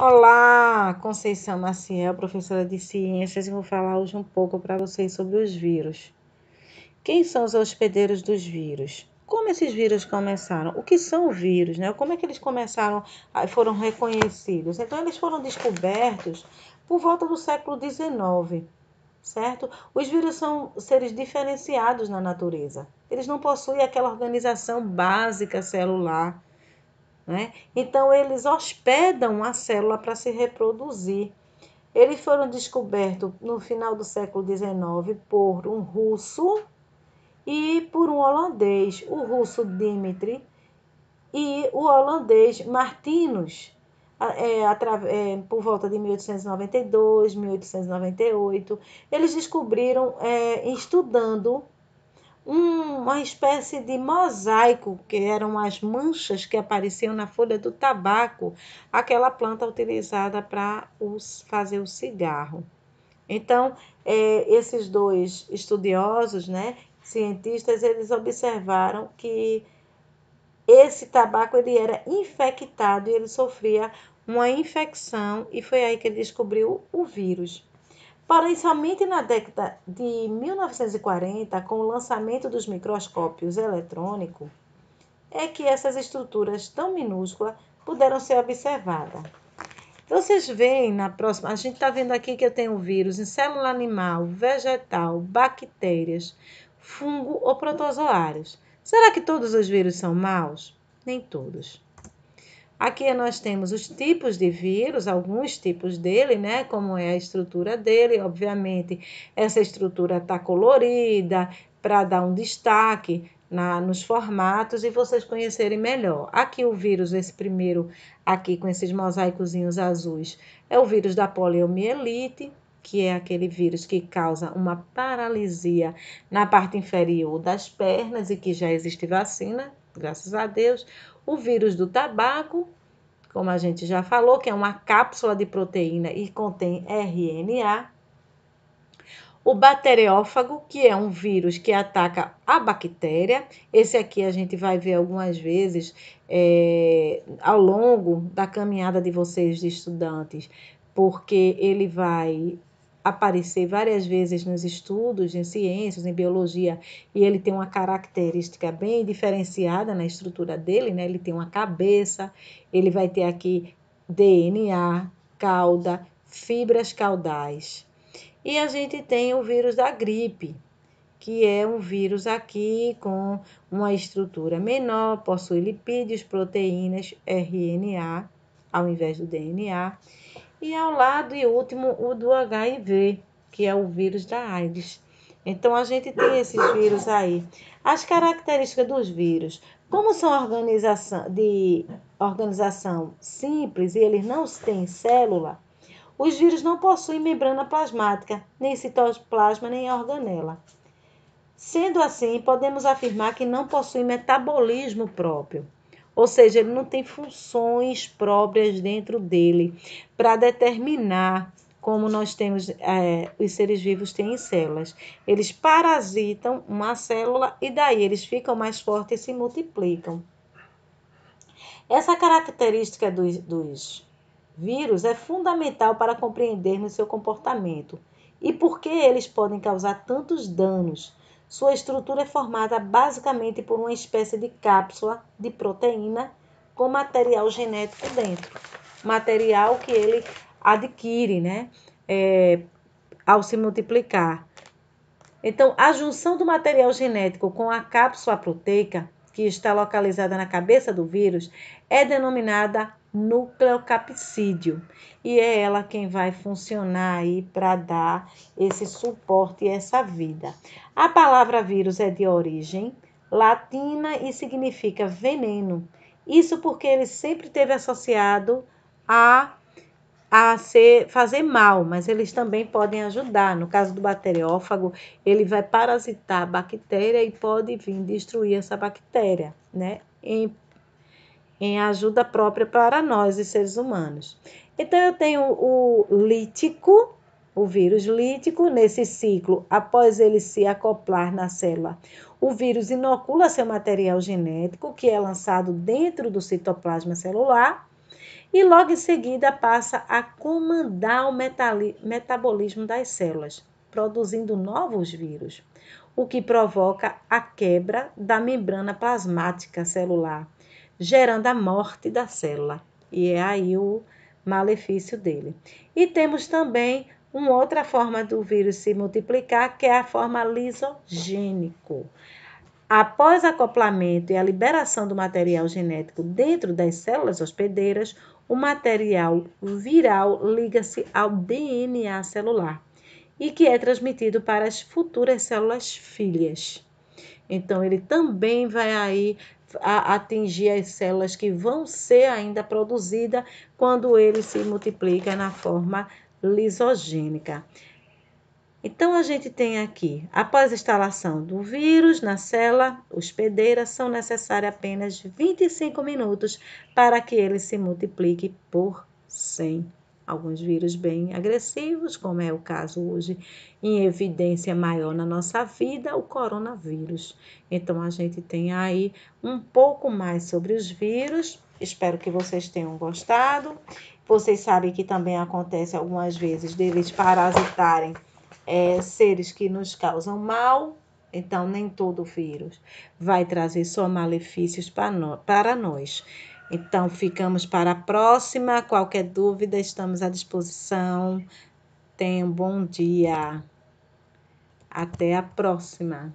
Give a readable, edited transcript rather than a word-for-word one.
Olá, Conceição Maciel, professora de ciências, e vou falar hoje um pouco para vocês sobre os vírus. Quem são os hospedeiros dos vírus? Como esses vírus começaram? O que são vírus, né? Como é que eles começaram, foram reconhecidos? Então, eles foram descobertos por volta do século XIX, certo? Os vírus são seres diferenciados na natureza. Eles não possuem aquela organização básica celular, né? Então, eles hospedam a célula para se reproduzir. Eles foram descobertos no final do século XIX por um russo e por um holandês, o russo Dimitri e o holandês Martinus, por volta de 1892, 1898. Eles descobriram, estudando uma espécie de mosaico, que eram as manchas que apareciam na folha do tabaco, aquela planta utilizada para fazer o cigarro. Então, esses dois estudiosos, né, cientistas, eles observaram que esse tabaco ele era infectado e ele sofria uma infecção, e foi aí que ele descobriu o vírus. Porém, somente na década de 1940, com o lançamento dos microscópios eletrônicos, é que essas estruturas tão minúsculas puderam ser observadas. Vocês veem na próxima, a gente está vendo aqui que eu tenho vírus em célula animal, vegetal, bactérias, fungo ou protozoários. Será que todos os vírus são maus? Nem todos. Aqui nós temos os tipos de vírus, alguns tipos dele, né? Como é a estrutura dele. Obviamente, essa estrutura está colorida para dar um destaque nos formatos e vocês conhecerem melhor. Aqui o vírus, esse primeiro aqui com esses mosaicozinhos azuis, é o vírus da poliomielite, que é aquele vírus que causa uma paralisia na parte inferior das pernas e que já existe vacina, graças a Deus. O vírus do tabaco, como a gente já falou, que é uma cápsula de proteína e contém RNA. O bacteriófago, que é um vírus que ataca a bactéria. Esse aqui a gente vai ver algumas vezes ao longo da caminhada de vocês, de estudantes, porque ele vai aparecer várias vezes nos estudos em ciências, em biologia, e ele tem uma característica bem diferenciada na estrutura dele, né? Ele tem uma cabeça, ele vai ter aqui DNA, cauda, fibras caudais. E a gente tem o vírus da gripe, que é um vírus aqui com uma estrutura menor, possui lipídios, proteínas, RNA, ao invés do DNA. E ao lado e último, o do HIV, que é o vírus da AIDS. Então, a gente tem esses vírus aí. As características dos vírus, como são organização simples e eles não têm célula, os vírus não possuem membrana plasmática, nem citoplasma, nem organela. Sendo assim, podemos afirmar que não possui metabolismo próprio. Ou seja, ele não tem funções próprias dentro dele para determinar como nós temos, os seres vivos têm em células. Eles parasitam uma célula e daí eles ficam mais fortes e se multiplicam. Essa característica dos vírus é fundamental para compreendermos seu comportamento e por que eles podem causar tantos danos. Sua estrutura é formada basicamente por uma espécie de cápsula de proteína com material genético dentro. Material que ele adquire, né? Ao se multiplicar. Então, a junção do material genético com a cápsula proteica, que está localizada na cabeça do vírus, é denominada nucleocapsídeo. E é ela quem vai funcionar aí para dar esse suporte e essa vida. A palavra vírus é de origem latina e significa veneno. Isso porque ele sempre esteve associado fazer mal, mas eles também podem ajudar. No caso do bacteriófago, ele vai parasitar a bactéria e pode vir destruir essa bactéria, né? Em ajuda própria para nós, os seres humanos. Então, eu tenho o lítico, o vírus lítico, nesse ciclo, após ele se acoplar na célula, o vírus inocula seu material genético, que é lançado dentro do citoplasma celular, e logo em seguida passa a comandar o metabolismo das células, produzindo novos vírus, o que provoca a quebra da membrana plasmática celular, gerando a morte da célula. E é aí o malefício dele. E temos também uma outra forma do vírus se multiplicar, que é a forma lisogênico. Após acoplamento e a liberação do material genético dentro das células hospedeiras, o material viral liga-se ao DNA celular e que é transmitido para as futuras células filhas. Então, ele também vai aí atingir as células que vão ser ainda produzidas quando ele se multiplica na forma lisogênica. Então, a gente tem aqui, após a instalação do vírus na célula hospedeira, são necessários apenas 25 minutos para que ele se multiplique por 100. Alguns vírus bem agressivos, como é o caso hoje em evidência maior na nossa vida, o coronavírus. Então, a gente tem aí um pouco mais sobre os vírus. Espero que vocês tenham gostado. Vocês sabem que também acontece algumas vezes deles parasitarem seres que nos causam mal, então nem todo vírus vai trazer só malefícios para nós. Então, ficamos para a próxima. Qualquer dúvida, estamos à disposição. Tenha um bom dia. Até a próxima.